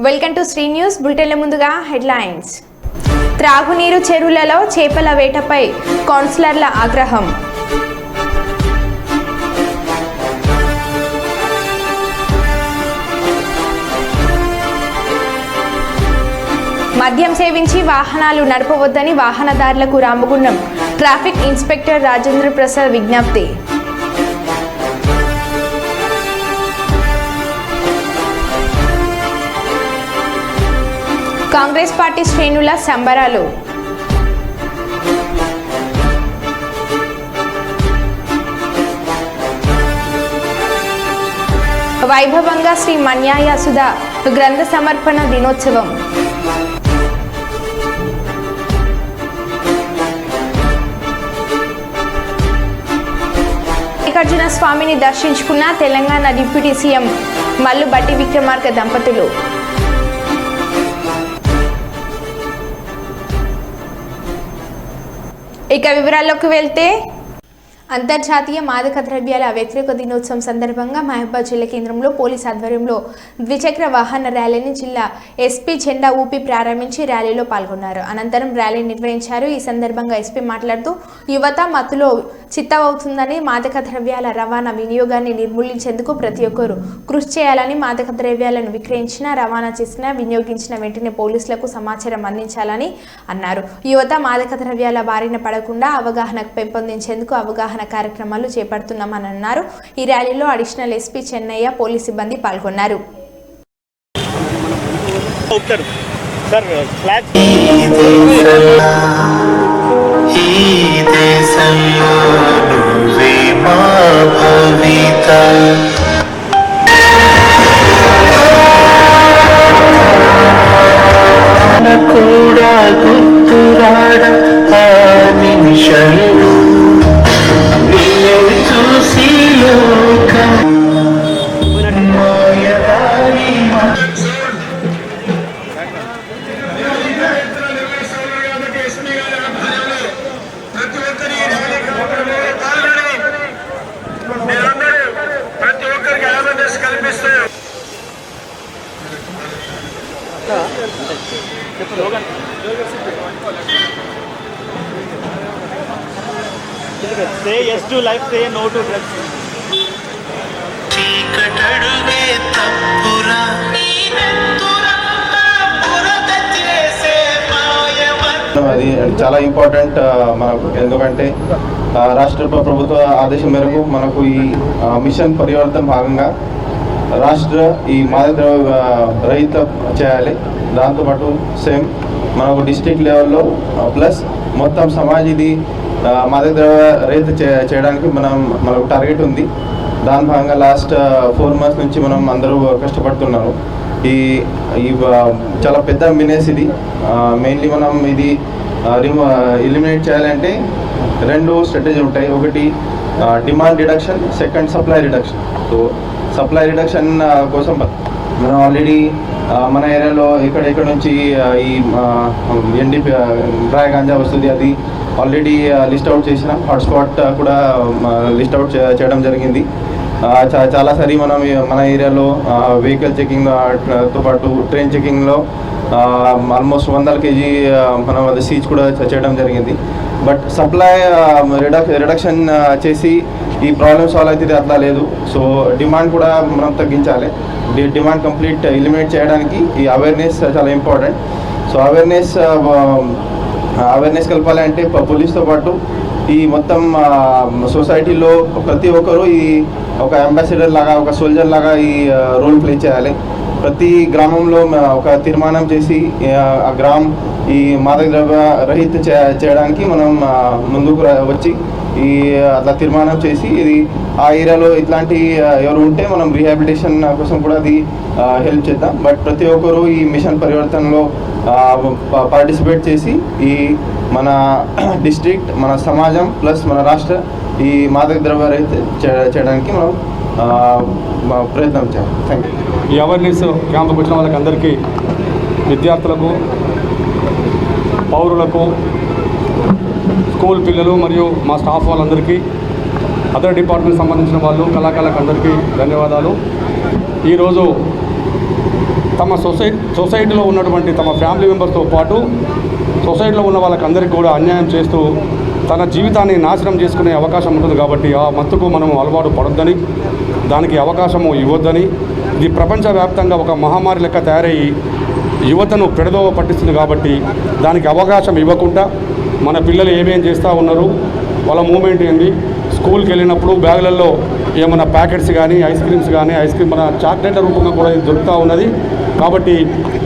Welcome to Shri news బులెటిన్ల ముందుగా headlines. త్రాగునీరు చెరువులలో చేపల వేటపై కౌన్సిలర్ల ఆగ్రహం. మద్యం సేవించి వాహనాలు నడపవద్దని వాహనదారులకు రామగుండం ట్రాఫిక్ ఇన్స్పెక్టర్ రాజేంద్ర ప్రసాద్ విజ్ఞప్తి. కాంగ్రెస్ పార్టీ శ్రేణుల సంబరాలు. వైభవంగా శ్రీ మన్యాయసుధ గ్రంథ సమర్పణ దినోత్సవం. మల్లికార్జున స్వామిని దర్శించుకున్న తెలంగాణ డిప్యూటీ సీఎం మల్లు బట్టి విక్రమార్క దంపతులు. ఇక వివరాల్లోకి వెళ్తే, అంతర్జాతీయ మాదక ద్రవ్యాల వ్యతిరేక దినోత్సవం సందర్భంగా మహబూబాబాద్ జిల్లా కేంద్రంలో పోలీస్ ఆధ్వర్యంలో ద్విచక్ర వాహన ర్యాలీని జిల్లా ఎస్పీ జెండా ఊపి ప్రారంభించి ర్యాలీలో పాల్గొన్నారు. అనంతరం ర్యాలీ నిర్వహించారు. ఈ సందర్భంగా ఎస్పీ మాట్లాడుతూ, యువత మత్తులో చిత్తమవుతుందని, మాదక ద్రవ్యాల రవాణా వినియోగాన్ని నిర్మూలించేందుకు ప్రతి ఒక్కరూ కృషి చేయాలని, మాదక ద్రవ్యాలను విక్రయించిన, రవాణా చేసిన, వినియోగించిన వెంటనే పోలీసులకు సమాచారం అందించాలని అన్నారు. యువత మాదక ద్రవ్యాల బారిన పడకుండా అవగాహన పెంపొందించేందుకు అవగాహన కార్యక్రమాలు చేపడుతున్నామని అన్నారు. ఈ ర్యాలీలో అడిషనల్ ఎస్పీ చెన్నయ్య, పోలీస్ సిబ్బంది పాల్గొన్నారు. Say yes to life, say no to drugs. అది చాలా ఇంపార్టెంట్ మనకు. ఎందుకంటే రాష్ట్ర ప్రభుత్వ ఆదేశం మేరకు మనకు ఈ మిషన్ పరివర్తన భాగంగా రాష్ట్ర ఈ మాదక రహిత చేయాలి. దాంతోపాటు సేమ్ మనకు డిస్ట్రిక్ట్ లెవెల్లో ప్లస్ మొత్తం సమాజ్ ఇది మాదక ద్రవ్య రహిత చేయడానికి మనకు టార్గెట్ ఉంది. దాని భాగంగా లాస్ట్ 4 months నుంచి మనం అందరూ కష్టపడుతున్నారు. ఈ చాలా పెద్ద మినేస్ ఇది. మెయిన్లీ మనం ఇది ఎలిమినేట్ చేయాలంటే 2 స్ట్రాటజీ ఉంటాయి. ఒకటి demand reduction, second supply reduction. So supply reduction కోసం మనం ఆల్రెడీ మన ఏరియాలో ఎక్కడ నుంచి ఈ ఎన్డీపీ డ్రై గాంజా వస్తుంది, అది ఆల్రెడీ లిస్ట్ అవుట్ చేసిన హాట్స్పాట్ కూడా లిస్ట్ అవుట్ చేయడం జరిగింది. చాలాసారి మనం మన ఏరియాలో వెహికల్ చెకింగ్తో పాటు ట్రైన్ చెకింగ్లో ఆల్మోస్ట్ 100 kg మనం అది సీజ్ కూడా చేయడం జరిగింది. బట్ సప్లై రిడక్షన్ చేసి ఈ ప్రాబ్లమ్ సాల్వ్ అవుతుంది అట్లా లేదు. సో డిమాండ్ కూడా మనం తగ్గించాలి. డిమాండ్ కంప్లీట్ ఎలిమినేట్ చేయడానికి ఈ అవేర్నెస్ చాలా ఇంపార్టెంట్. సో అవేర్నెస్ కలపాలి అంటే పోలీస్తో పాటు ఈ మొత్తం సొసైటీలో ప్రతి ఒక్కరూ ఈ ఒక అంబాసిడర్ లాగా, ఒక సోల్జర్ లాగా ఈ రోల్ ప్లే చేయాలి. ప్రతి గ్రామంలో ఒక తీర్మానం చేసి ఆ గ్రామం ఈ మాదక ద్రవ్య రహిత చేయడానికి మనం ముందుకు వచ్చి ఈ అట్లా తీర్మానం చేసి ఇది ఆ ఏరియాలో ఇట్లాంటి ఎవరు ఉంటే మనం రీహాబిలిటేషన్ కోసం కూడా అది హెల్ప్ చేద్దాం. బట్ ప్రతి ఒక్కరూ ఈ మిషన్ పరివర్తనలో పార్టిసిపేట్ చేసి ఈ మన డిస్ట్రిక్ట్, మన సమాజం ప్లస్ మన రాష్ట్ర ఈ మాదక ద్రవ్య రహిత చేయడానికి మనం ప్రయత్నం చేయాలి. Thank you. ఈ అవేర్నెస్ క్యాంపుకు వచ్చిన వాళ్ళకి అందరికీ, విద్యార్థులకు, పౌరులకు, స్కూల్ పిల్లలు మరియు మా స్టాఫ్ వాళ్ళందరికీ, అదర్ డిపార్ట్మెంట్ సంబంధించిన వాళ్ళు, కళాకారులకు అందరికీ ధన్యవాదాలు. ఈరోజు తమ సొసైటీలో ఉన్నటువంటి తమ ఫ్యామిలీ మెంబర్స్తో పాటు సొసైటీలో ఉన్న వాళ్ళకందరికీ కూడా అన్యాయం చేస్తూ తన జీవితాన్ని నాశనం చేసుకునే అవకాశం ఉంటుంది. కాబట్టి ఆ మత్తుకు మనం అలవాటు పడొద్దని, దానికి అవకాశము ఇవ్వద్దని, ఇది ప్రపంచవ్యాప్తంగా ఒక మహమ్మారి లెక్క తయారయ్యి యువతను పెడదోవ పట్టిస్తుంది. కాబట్టి దానికి అవకాశం ఇవ్వకుండా మన పిల్లలు ఏమేం చేస్తూ ఉన్నారు, వాళ్ళ మూమెంట్ ఏంది, స్కూల్కి వెళ్ళినప్పుడు బ్యాగులలో ఏమైనా ప్యాకెట్స్ కానీ ఐస్ క్రీమ్ మన చాక్లెట్ల రూపంగా కూడా ఇది దొరుకుతూ ఉన్నది. కాబట్టి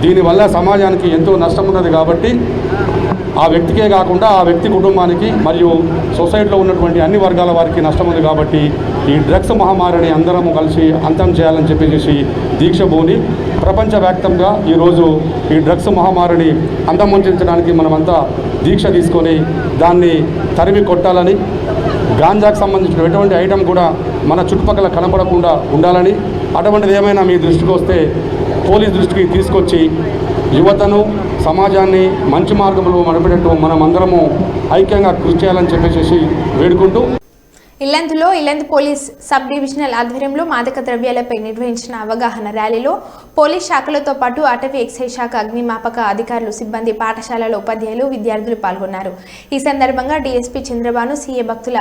దీనివల్ల సమాజానికి ఎంతో నష్టం ఉన్నది. కాబట్టి ఆ వ్యక్తికే కాకుండా ఆ వ్యక్తి కుటుంబానికి మరియు సొసైటీలో ఉన్నటువంటి అన్ని వర్గాల వారికి నష్టం ఉంది. కాబట్టి ఈ డ్రగ్స్ మహమ్మారిని అందరము కలిసి అంతం చేయాలని చెప్పేసి దీక్ష భూని ప్రపంచవ్యాప్తంగా ఈరోజు ఈ డ్రగ్స్ మహమ్మారిని అంతమొందించడానికి మనమంతా దీక్ష తీసుకొని దాన్ని తరిమి కొట్టాలని, గాంజాకు సంబంధించిన ఎటువంటి ఐటమ్ కూడా మన చుట్టుపక్కల కనపడకుండా ఉండాలని, అటువంటిది ఏమైనా మీ దృష్టికి వస్తే పోలీస్ దృష్టికి తీసుకొచ్చి యువతను సమాజాన్ని మంచి మార్గంలో నడిపేటట్టు మనమందరము ఐక్యంగా కృషి చేయాలని చెప్పేసి వేడుకుంటూ ఇల్లందులో ఇల్లందు పోలీస్ సబ్ డివిజనల్ ఆధ్వర్యంలో మాదక ద్రవ్యాలపై నిర్వహించిన అవగాహన ర్యాలీలో పోలీస్ శాఖలతో పాటు అటవీ ఎక్సైజ్ శాఖ, అగ్నిమాపక అధికారులు, సిబ్బంది, పాఠశాలల ఉపాధ్యాయులు, విద్యార్థులు పాల్గొన్నారు. ఈ సందర్భంగా డీఎస్పీ చంద్రబాను, సీఏ భక్తుల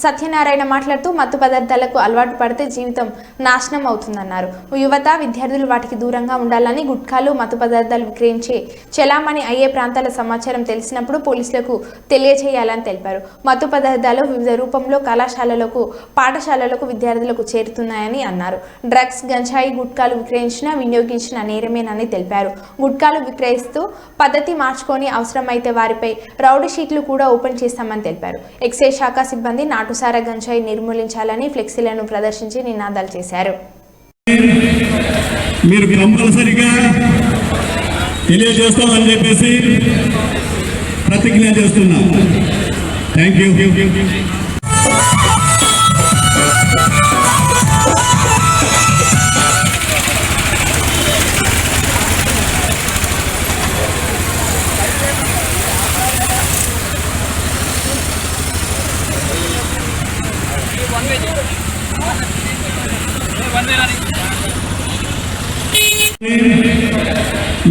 సత్యనారాయణ మాట్లాడుతూ మత్తు పదార్థాలకు అలవాటు పడితే జీవితం నాశనం అవుతుందన్నారు. యువత, విద్యార్థులు వాటికి దూరంగా ఉండాలని, గుట్కాలు, మత్తు పదార్థాలు విక్రయించే చెలామణి అయ్యే ప్రాంతాల సమాచారం తెలిసినప్పుడు పోలీసులకు తెలియజేయాలని తెలిపారు. మత్తు పదార్థాలు వివిధ రూపంలో కళాశాలలకు, పాఠశాలలకు విద్యార్థులకు చేరుతున్నాయని అన్నారు. డ్రగ్స్, గంజాయి, గుట్కాలు విక్రయించిన, వినియోగించిన నేరమేనని తెలిపారు. గుట్కాలు విక్రయిస్తూ పద్ధతి మార్చుకొని అవసరమైతే వారిపై రౌడీ షీట్లు కూడా ఓపెన్ చేస్తామని తెలిపారు. ఎక్సైజ్ శాఖ సిబ్బంది నాటుసారా గంజాయి నిర్మూలించాలని ఫ్లెక్సీలను ప్రదర్శించి నినాదాలు చేశారు. మీరు కంపల్సరిగా తెలియజేస్తామని చెప్పేసి ప్రతిజ్ఞ చేస్తున్నా. Thank you.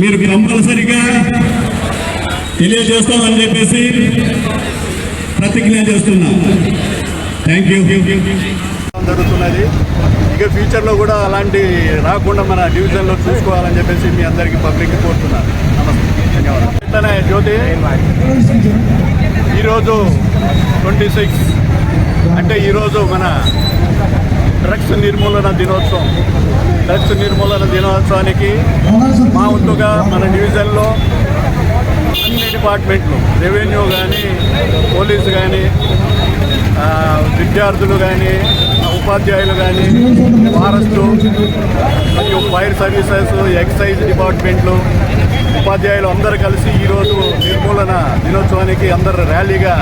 మీరు కంపల్సరిగా తెలియజేస్తామని చెప్పేసి ప్రతిజ్ఞ చేస్తున్నా. Thank you. జరుగుతున్నది. ఇక ఫ్యూచర్లో కూడా అలాంటి రాకుండా మన డివిజన్లో చూసుకోవాలని చెప్పేసి మీ అందరికీ పబ్లిక్ కోరుతున్నాను. నమస్తే, ధన్యవాదాలు. జ్యోతి, ఈరోజు 26 అంటే ఈరోజు మన డ్రగ్స్ నిర్మూలన దినోత్సవం. డ్రగ్స్ నిర్మూలన దినోత్సవానికి మా వంతుగా మన డివిజన్లో అన్ని డిపార్ట్మెంట్లు, రెవెన్యూ కానీ, పోలీసు కానీ, విద్యార్థులు కానీ, ఉపాధ్యాయులు కానీ, ఫారెస్టు మరియు ఫైర్ సర్వీసెస్, ఎక్సైజ్ డిపార్ట్మెంట్లు, ఉపాధ్యాయులు అందరూ కలిసి ఈరోజు నిర్మూలన దినోత్సవానికి అందరు ర్యాలీగా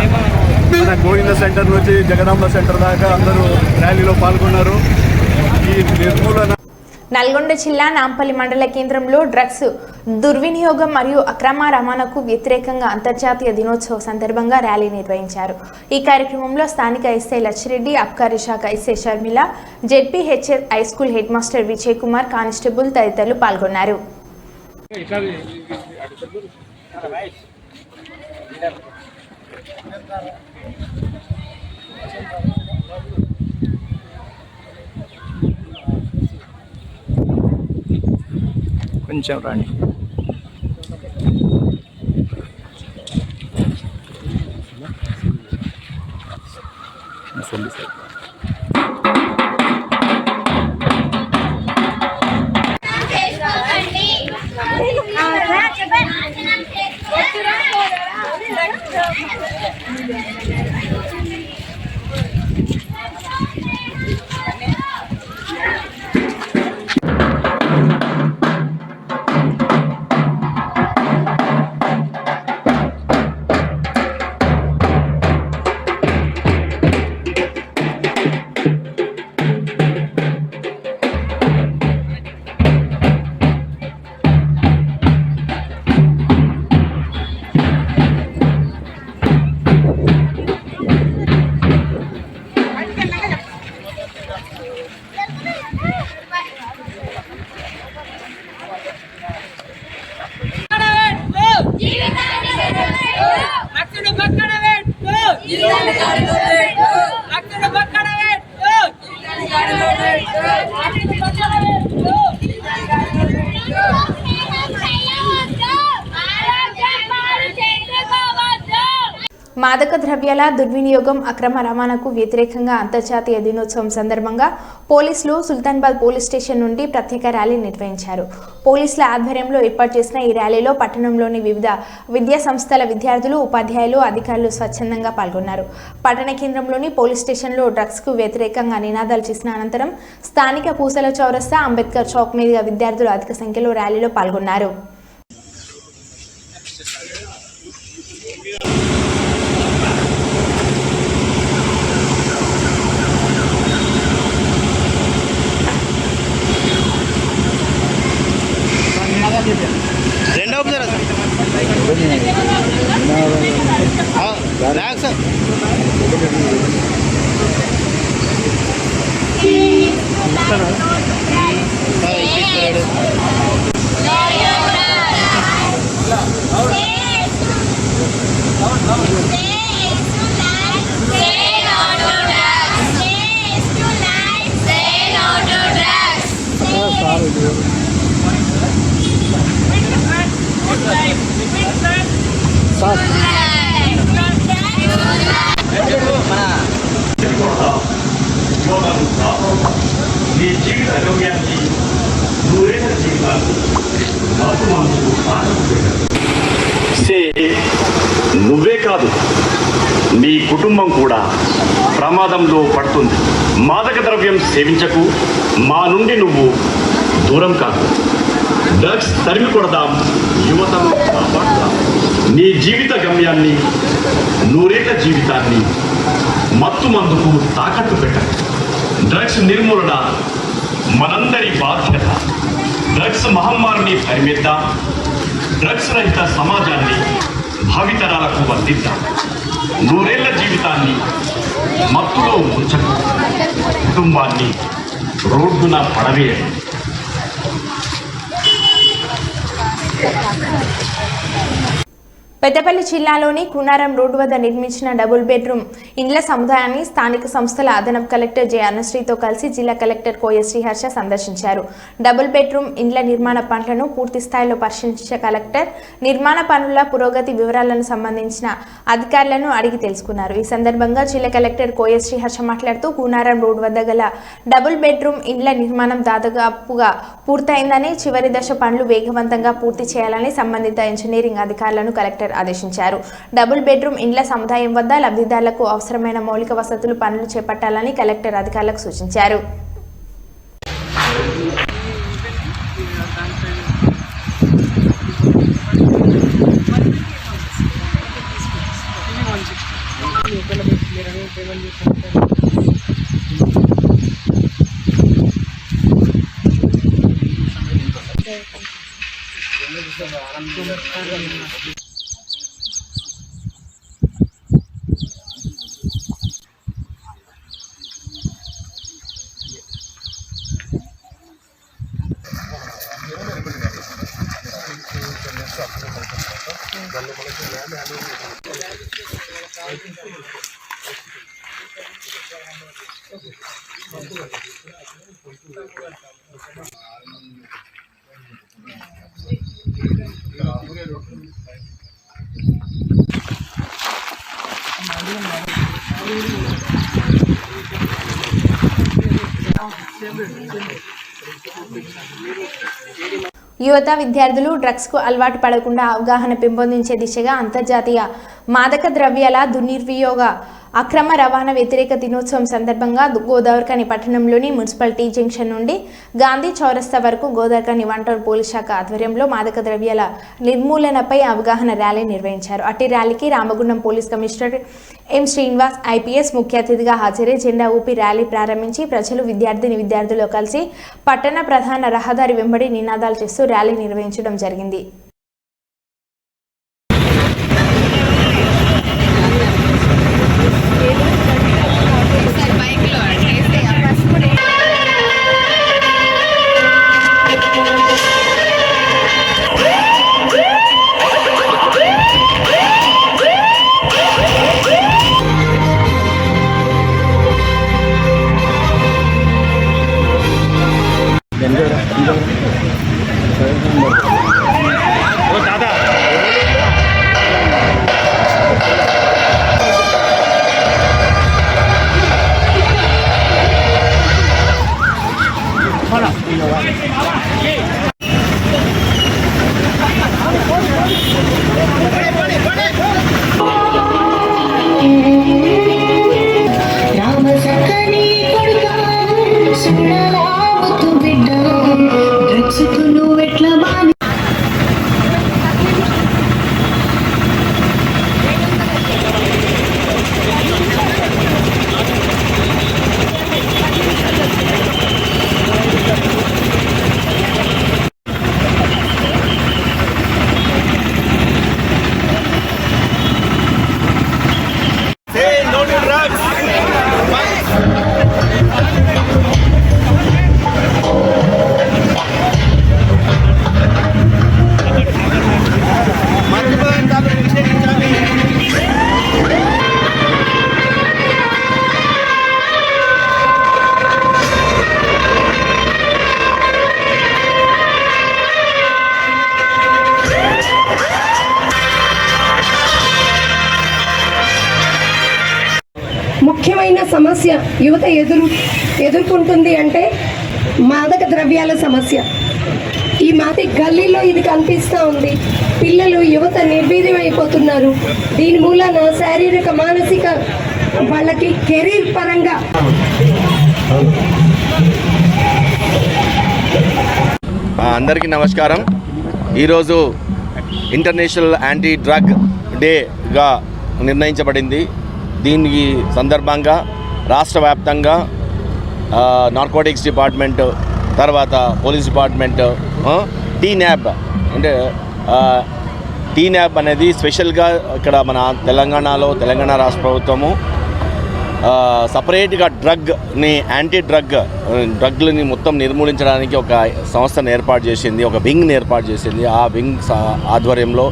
మన గోవింద సెంటర్ నుంచి జగదాంబ సెంటర్ దాకా అందరూ ర్యాలీలో పాల్గొన్నారు. ఈ నిర్మూలన నల్గొండ జిల్లా నాంపల్లి మండల కేంద్రంలో డ్రగ్స్ దుర్వినియోగం మరియు అక్రమ రవాణాకు వ్యతిరేకంగా అంతర్జాతీయ దినోత్సవ సందర్భంగా ర్యాలీ నిర్వహించారు. ఈ కార్యక్రమంలో స్థానిక ఎస్ఐ లచ్చిరెడ్డి, అబ్కారీ శాఖ SI Sharmila, ZPHS high school head master Vijay Kumar, constable తదితరులు పాల్గొన్నారు. కొంచెం రండి. మాదక ద్రవ్యాల దుర్వినియోగం అక్రమ రవాణాకు వ్యతిరేకంగా అంతర్జాతీయ దినోత్సవం సందర్భంగా పోలీసులు సుల్తాన్బాద్ పోలీస్ స్టేషన్ నుండి ప్రత్యేక ర్యాలీ నిర్వహించారు. పోలీసుల ఆధ్వర్యంలో ఏర్పాటు చేసిన ఈ ర్యాలీలో పట్టణంలోని వివిధ విద్యా సంస్థల విద్యార్థులు, ఉపాధ్యాయులు, అధికారులు స్వచ్ఛందంగా పాల్గొన్నారు. పట్టణ కేంద్రంలోని పోలీస్ స్టేషన్లో డ్రగ్స్కు వ్యతిరేకంగా నినాదాలు చేసిన అనంతరం స్థానిక పూసల చౌరస్తా, అంబేద్కర్ చౌక్ మీదుగా విద్యార్థులు అధిక సంఖ్యలో ర్యాలీలో పాల్గొన్నారు. నీ జీవిత గమ్యాన్ని నూరేళ్ల జీవితాలు నువ్వే కాదు, నీ కుటుంబం కూడా ప్రమాదంలో పడుతుంది. మాదక ద్రవ్యం సేవించకు, మా నుండి నువ్వు దూరం కాదు. డ్రగ్స్ తరిమి కొడదాం, యువతను కాపాడుదాం. నీ జీవిత గమ్యాన్ని, నూరేళ్ల జీవితాన్ని మత్తు మందుకు తాకట్టు పెట్టకు. డ్రగ్స్ నిర్మూలన మనందరి బాధ్యత. డ్రగ్స్ మహమ్మారిని తరిమేద్దాం. డ్రగ్స్ రహిత సమాజాన్ని భావితరాలకు అందిద్దాం. నూరేళ్ల జీవితాన్ని మత్తులో ఉంచకు, కుటుంబాన్ని రోడ్డున పడవేయడం. పెద్దపల్లి జిల్లాలోని కునారం రోడ్డు వద్ద నిర్మించిన డబుల్ బెడ్రూమ్ ఇండ్ల సముదాయాన్ని స్థానిక సంస్థల అదనపు కలెక్టర్ జె అనుశ్రీతో కలిసి జిల్లా కలెక్టర్ కోయ శ్రీహర్ష సందర్శించారు. డబుల్ బెడ్రూమ్ ఇండ్ల నిర్మాణ పనులను పూర్తి స్థాయిలో పరిశీలించిన కలెక్టర్ నిర్మాణ పనుల పురోగతి వివరాలను సంబంధించిన అధికారులను అడిగి తెలుసుకున్నారు. ఈ సందర్భంగా జిల్లా కలెక్టర్ కోయ శ్రీహర్ష మాట్లాడుతూ కునారం రోడ్డు వద్ద గల డబుల్ బెడ్రూమ్ ఇండ్ల నిర్మాణం దాదాపుగా పూర్తయిందని, చివరి దశ పనులు వేగవంతంగా పూర్తి చేయాలని సంబంధిత ఇంజనీరింగ్ అధికారులను కలెక్టర్ ఆదేశించారు. డబుల్ బెడ్రూమ్ ఇండ్ల సముదాయం వద్ద లబ్ధిదారులకు అవసరమైన మౌలిక వసతులు పనులు చేపట్టాలని కలెక్టర్ అధికారులకు సూచించారు. యువత విద్యార్థులు డ్రగ్స్కు అలవాటు పడకుండా అవగాహన పెంపొందించే దిశగా అంతర్జాతీయ మాదక ద్రవ్యాల దుర్వినియోగ అక్రమ రవాణా వ్యతిరేక దినోత్సవం సందర్భంగా గోదావరిఖని పట్టణంలోని మున్సిపాలిటీ జంక్షన్ నుండి గాంధీ చౌరస్తా వరకు గోదావరిఖని వన్ టౌన్ పోలీస్ శాఖ ఆధ్వర్యంలో మాదక ద్రవ్యాల నిర్మూలనపై అవగాహన ర్యాలీ నిర్వహించారు. అట్టి ర్యాలీకి Ramagundam police commissioner M Srinivas IPS ముఖ్య అతిథిగా హాజరై జెండా ఊపి ర్యాలీ ప్రారంభించి ప్రజలు విద్యార్థులు కలిసి పట్టణ ప్రధాన రహదారి వెంబడి నినాదాలు చేస్తూ ర్యాలీ నిర్వహించడం జరిగింది. ముఖ్యమైన సమస్య యువత ఎదుర్కొంటుంది అంటే మాదక ద్రవ్యాల సమస్య. ఈ మాది గల్లీలో ఇది కనిపిస్తూ ఉంది. పిల్లలు యువత నిర్వీర్యం అయిపోతున్నారు. దీని మూలన శారీరక మానసిక వాళ్ళకి కెరీర్ పరంగా అందరికీ నమస్కారం. ఈరోజు ఇంటర్నేషనల్ యాంటీ డ్రగ్ డేగా నిర్ణయించబడింది. దీనికి సందర్భంగా రాష్ట్ర వ్యాప్తంగా నార్కోటిక్స్ డిపార్ట్మెంట్, తర్వాత పోలీస్ డిపార్ట్మెంట్, టీన్యాబ్ అంటే టీన్యాబ్ అనేది స్పెషల్గా ఇక్కడ మన తెలంగాణ రాష్ట్ర ప్రభుత్వము సపరేట్గా యాంటీ డ్రగ్లని మొత్తం నిర్మూలించడానికి ఒక సంస్థను ఏర్పాటు చేసింది, ఒక వింగ్ని ఏర్పాటు చేసింది. ఆ వింగ్ ఆధ్వర్యంలో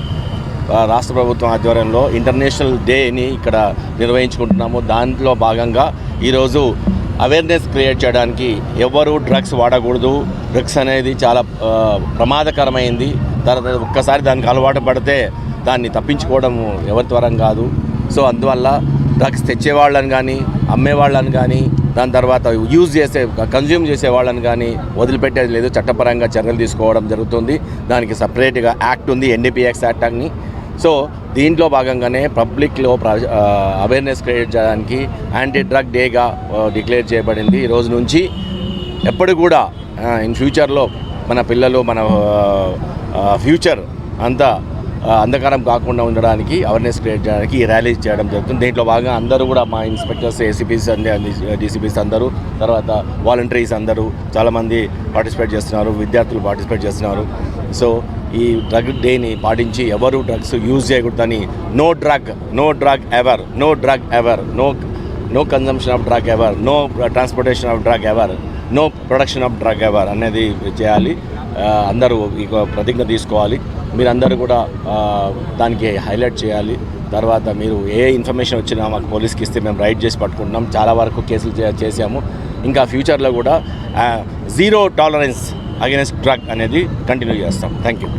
రాష్ట్ర ప్రభుత్వం ఆధ్వర్యంలో ఇంటర్నేషనల్ డేని ఇక్కడ నిర్వహించుకుంటున్నాము. దాంట్లో భాగంగా ఈరోజు అవేర్నెస్ క్రియేట్ చేయడానికి ఎవరు డ్రగ్స్ వాడకూడదు, డ్రగ్స్ అనేది చాలా ప్రమాదకరమైంది. తర్వాత ఒక్కసారి దానికి అలవాటు పడితే దాన్ని తప్పించుకోవడం ఎవరి తరం కాదు. సో అందువల్ల డ్రగ్స్ తెచ్చేవాళ్ళని కానీ, అమ్మేవాళ్ళని కానీ, దాని తర్వాత కన్జ్యూమ్ చేసేవాళ్ళని కానీ వదిలిపెట్టేది లేదు. చట్టపరంగా చర్యలు తీసుకోవడం జరుగుతుంది. దానికి సపరేట్గా యాక్ట్ ఉంది, NDPS యాక్ట్ అని. సో దీంట్లో భాగంగానే పబ్లిక్లో అవేర్నెస్ క్రియేట్ చేయడానికి యాంటీ డ్రగ్ డేగా డిక్లేర్ చేయబడింది. ఈ రోజు నుంచి ఎప్పుడు కూడా ఇన్ ఫ్యూచర్లో మన పిల్లలు, మన ఫ్యూచర్ అంతా అంధకారం కాకుండా ఉండడానికి అవేర్నెస్ క్రియేట్ చేయడానికి ఈ ర్యాలీ చేయడం జరుగుతుంది. దీంట్లో భాగంగా అందరూ కూడా మా ఇన్స్పెక్టర్స్, ACPs అండ్ DCPs అందరూ, తర్వాత వాలంటీర్స్ అందరూ చాలామంది పార్టిసిపేట్ చేస్తున్నారు, విద్యార్థులు పార్టిసిపేట్ చేస్తున్నారు. సో ఈ డ్రగ్ డేని పాటించి ఎవరు డ్రగ్స్ యూజ్ చేయకూడదని no drug ever, no consumption of drug ever, no transportation of drug ever, no production of drug ever అనేది చేయాలి. అందరూ ఈ ప్రతిజ్ఞ తీసుకోవాలి. మీరందరూ కూడా దానికి హైలైట్ చేయాలి. తర్వాత మీరు ఏ ఇన్ఫర్మేషన్ వచ్చినా మాకు పోలీస్కి ఇస్తే మేము రైట్ చేసి పట్టుకుంటున్నాం. చాలా వరకు కేసులు చేసాము. ఇంకా ఫ్యూచర్లో కూడా జీరో టాలరెన్స్ అగైనెస్ట్ డ్రగ్ అనేది కంటిన్యూ చేస్తాం. Thank you.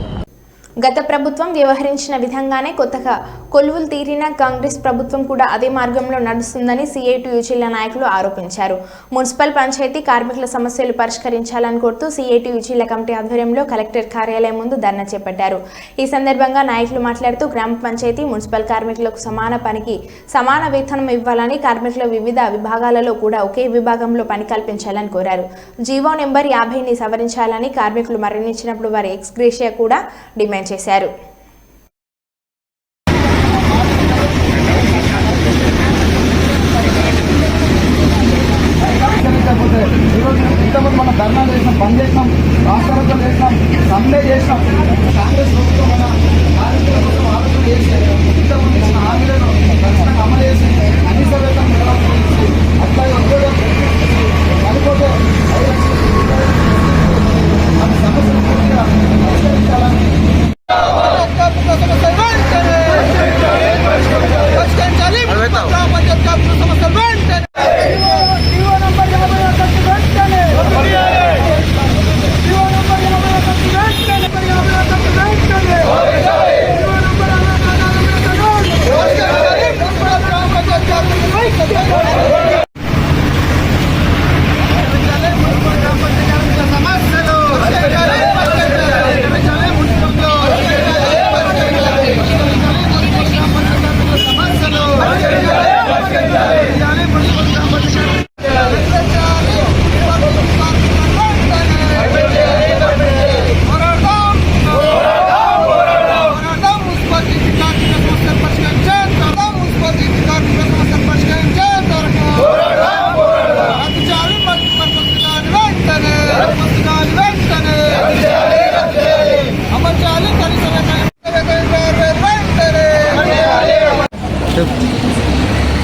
గత ప్రభుత్వం వ్యవహరించిన విధంగానే కొత్తగా కొలువులు తీరిన కాంగ్రెస్ ప్రభుత్వం కూడా అదే మార్గంలో నడుస్తుందని CITU జిల్లా నాయకులు ఆరోపించారు. మున్సిపల్ పంచాయతీ కార్మికుల సమస్యలు పరిష్కరించాలని కోరుతూ CITU జిల్లా కమిటీ ఆధ్వర్యంలో కలెక్టర్ కార్యాలయం ముందు ధర్నా చేపట్టారు. ఈ సందర్భంగా నాయకులు మాట్లాడుతూ గ్రామ పంచాయతీ, మున్సిపల్ కార్మికులకు సమాన పనికి సమాన వేతనం ఇవ్వాలని, కార్మికుల వివిధ విభాగాలలో కూడా ఒకే విభాగంలో పని కల్పించాలని కోరారు. జీవో నెంబర్ 50ని సవరించాలని, కార్మికులు మరణించినప్పుడు వారి ఎక్స్గ్రేషియా కూడా డిమాండ్ చేశారు. ఇంతకుముందు మనం ధర్నా చేసినాం, బంద్ చేసినాం, రాష్ట్రాలతో చేసినాం, సమ్మె చేసినాం. కాంగ్రెస్ ప్రభుత్వం మన కార్మికుల కోసం ఆలోచన చేసి ఇంతకుముందు ఇచ్చిన హామీలను ఖచ్చితంగా అమలు చేసి కనీస వేతనం ఇవ్వాలని, అట్లాగే ఉద్యోగం పనిపోతే 5 లక్షల మన సమస్యలు పూర్తిగా పరిష్కరించాలని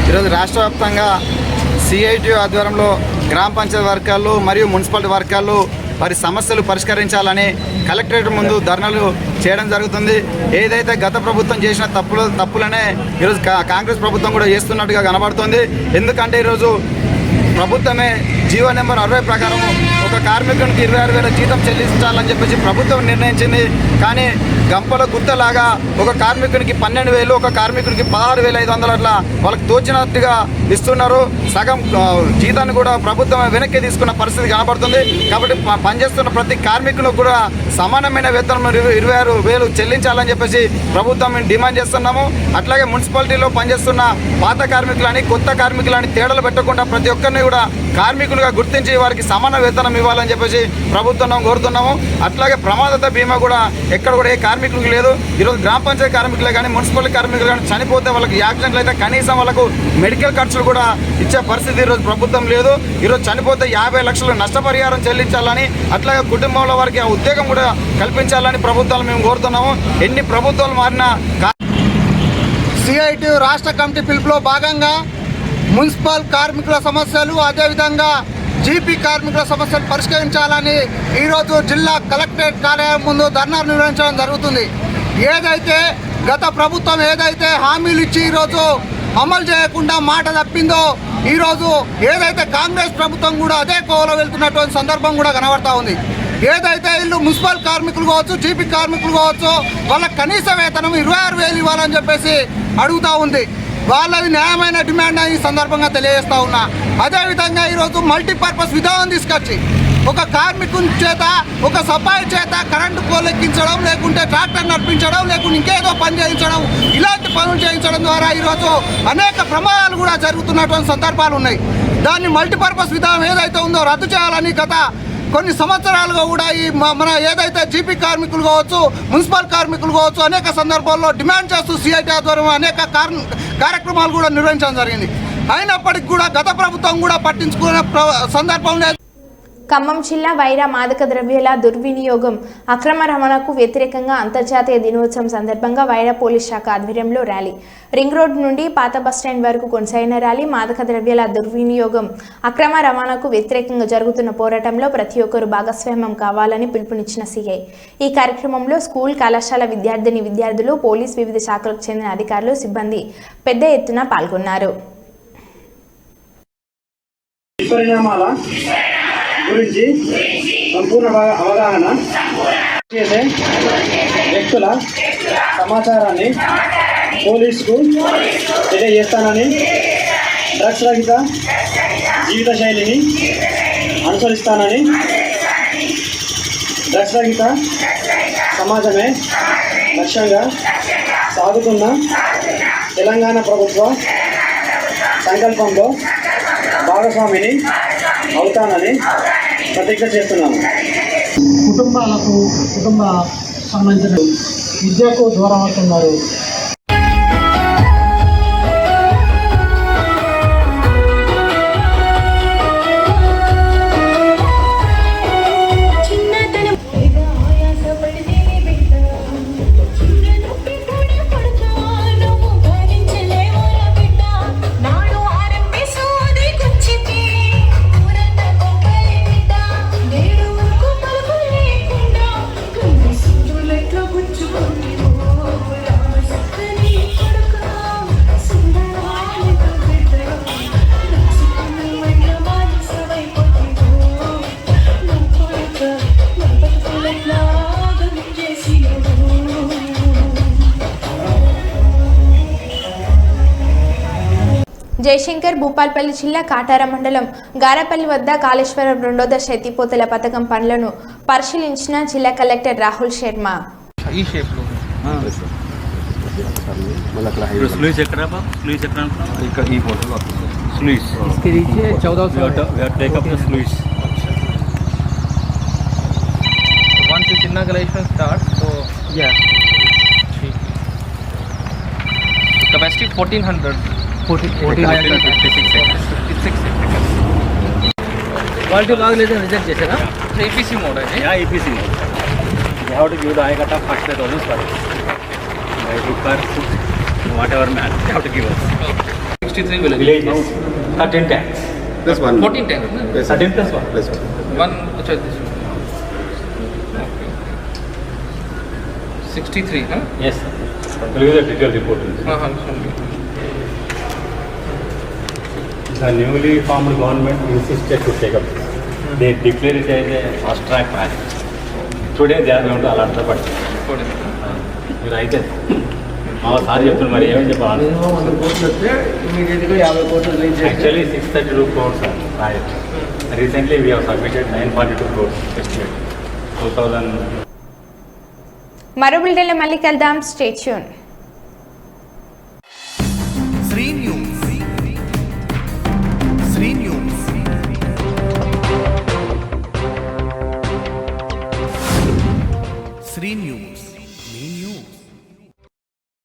ఈరోజు రాష్ట్ర వ్యాప్తంగా CITU ఆధ్వర్యంలో గ్రామ పంచాయతీ వర్గాలు మరియు మున్సిపాలిటీ వర్గాలు వారి సమస్యలు పరిష్కరించాలని కలెక్టరేట్ ముందు ధర్నాలు చేయడం జరుగుతుంది. ఏదైతే గత ప్రభుత్వం చేసిన తప్పులనే ఈరోజు కాంగ్రెస్ ప్రభుత్వం కూడా చేస్తున్నట్టుగా కనబడుతుంది. ఎందుకంటే ఈరోజు ప్రభుత్వమే జీవో నెంబర్ 60 ప్రకారం ఒక కార్మికునికి 26,000 జీతం చెల్లించాలని చెప్పేసి ప్రభుత్వం నిర్ణయించింది. కానీ గంపల గుత్తలాగా ఒక కార్మికునికి 12,000, ఒక కార్మికునికి 16,500 అట్లా వాళ్ళకి తోచినట్టుగా ఇస్తున్నారు. సగం జీతాన్ని కూడా ప్రభుత్వం వెనక్కి తీసుకున్న పరిస్థితి కనబడుతుంది. కాబట్టి పనిచేస్తున్న ప్రతి కార్మికులకు కూడా సమానమైన వేతనం 26,000 చెల్లించాలని చెప్పేసి ప్రభుత్వం మేము డిమాండ్ చేస్తున్నాము. అట్లాగే మున్సిపాలిటీలో పనిచేస్తున్న పాత కార్మికులని, కొత్త కార్మికులని తేడాలు పెట్టకుండా ప్రతి ఒక్కరిని కూడా కార్మికులుగా గుర్తించి వారికి సమాన వేతనం ఇవ్వాలని చెప్పేసి ప్రభుత్వం కోరుతున్నాము. అట్లాగే ప్రమాదత బీమా కూడా ఎక్కడ కూడా ఏ కార్మికులకు లేదు. ఈరోజు గ్రామ పంచాయతీ కార్మికులే కానీ, మున్సిపల్ కార్మికులు కానీ చనిపోతే వాళ్ళకి యాక్సిడెంట్లు అయితే కనీసం వాళ్ళకు మెడికల్ ఖర్చులు కూడా ఇచ్చే పరిస్థితి ఈరోజు ప్రభుత్వం లేదు. ఈరోజు చనిపోతే 50 లక్షలు నష్టపరిహారం చెల్లించాలని, అట్లాగే కుటుంబంలో వారికి ఆ ఉద్యోగం కూడా కల్పించాలని ప్రభుత్వాలు మేము కోరుతున్నాము. ఎన్ని ప్రభుత్వాలు మారినా సిఐటి రాష్ట్ర కమిటీ పిలుపులో భాగంగా మున్సిపల్ కార్మికుల సమస్యలు, అదేవిధంగా జీపీ కార్మికుల సమస్యలు పరిష్కరించాలని ఈరోజు జిల్లా కలెక్టరేట్ కార్యాలయం ముందు ధర్నా నిర్వహించడం జరుగుతుంది. ఏదైతే గత ప్రభుత్వం ఏదైతే హామీలు ఇచ్చి ఈరోజు అమలు చేయకుండా మాట తప్పిందో, ఈరోజు ఏదైతే కాంగ్రెస్ ప్రభుత్వం కూడా అదే కోవలో వెళ్తున్నటువంటి సందర్భం కూడా కనబడతా ఉంది. ఏదైతే వీళ్ళు మున్సిపల్ కార్మికులు కావచ్చు, జీపీ కార్మికులు కావచ్చు, వాళ్ళ కనీస వేతనం 26,000 ఇవ్వాలని చెప్పేసి అడుగుతూ ఉంది. వాళ్ళది న్యాయమైన డిమాండ్ ఈ సందర్భంగా తెలియజేస్తా ఉన్నా. అదేవిధంగా ఈరోజు మల్టీపర్పస్ విధానం తీసుకొచ్చి ఒక కార్మికుని చేత, ఒక సఫాయి చేత కరెంటు పోల్ ఎక్కించడం, లేకుంటే ట్రాక్టర్ నడిపించడం, లేకుంటే ఇంకేదో పని చేయించడం, ఇలాంటి పనులు చేయించడం ద్వారా ఈరోజు అనేక ప్రమాదాలు కూడా జరుగుతున్నటువంటి సందర్భాలు ఉన్నాయి. దాన్ని మల్టీపర్పస్ విధానం ఏదైతే ఉందో రద్దు చేయాలని గత కొన్ని సంవత్సరాలుగా కూడా ఈ మన ఏదైతే జీపీ కార్మికులు కావచ్చు, మున్సిపల్ కార్మికులు కావచ్చు అనేక సందర్భాల్లో డిమాండ్ చేస్తూ సిఐటి ఆధ్వర్యంలో అనేక కార్యక్రమాలు కూడా నిర్వహించడం జరిగింది. అయినప్పటికీ కూడా గత ప్రభుత్వం కూడా పట్టించుకునే సందర్భం లేదు. ఖమ్మం జిల్లా వైరా మాదక ద్రవ్యాల దుర్వినియోగం, అక్రమ రవాణాకు వ్యతిరేకంగా అంతర్జాతీయ దినోత్సవం సందర్భంగా వైరా పోలీస్ శాఖ ఆధ్వర్యంలో ర్యాలీ. రింగ్ రోడ్ నుండి పాత బస్టాండ్ వరకు కొనసాగిన ర్యాలీ మాదక ద్రవ్యాల దుర్వినియోగం, అక్రమ రవాణాకు వ్యతిరేకంగా జరుగుతున్న పోరాటంలో ప్రతి ఒక్కరూ భాగస్వామ్యం కావాలని పిలుపునిచ్చిన సిఐ. ఈ కార్యక్రమంలో స్కూల్, కళాశాల విద్యార్థులు, పోలీస్, వివిధ శాఖలకు చెందిన అధికారులు, సిబ్బంది పెద్ద ఎత్తున పాల్గొన్నారు. గురించి సంపూర్ణ అవగాహన చేసే వ్యక్తుల సమాచారాన్ని పోలీసుకు తెలియజేస్తానని, డ్రగ్స్ రహిత జీవిత శైలిని అనుసరిస్తానని, డ్రగ్స్ రహిత సమాజమే లక్ష్యంగా సాగుతున్న తెలంగాణ ప్రభుత్వ సంకల్పంలో భాగస్వామిని అవుతానని ప్రతిజ్ఞ చేస్తున్నాను. కుటుంబ సంబంధించిన విద్యకు దూరం అవుతున్నారు. జయశంకర్ భూపాల్పల్లి జిల్లా కాటార మండలం గారపల్లి వద్ద కాళేశ్వరం 2వ దశ ఎత్తిపోతల పథకం పనులను పరిశీలించిన జిల్లా collector Rahul Sharma. Capacity 1400. 1456 quality log लेते रिजेक्ट చేశారా EPC mode है या EPC mode you have to give the high cut of first 1000 square by per whatever man you have to give us 63 villages 13 tanks plus 1 14 tanks 13 plus 1 plus 1 अच्छा this 63 huh yes sir will give the detailed report The newly formed government insisted to take up this. They declared it as a fast track project. Today they are going to alert the party. మీరు అయితే మా sir చెప్తున్నారు మరి ఏమని చెప్పాలి actually 632 crores project recently we have submitted 942 crores estimate 2000. మరో బులెటిన్లో మళ్ళీ కలుద్దాం. Stay tune. Sri news. Sri news. Sri news.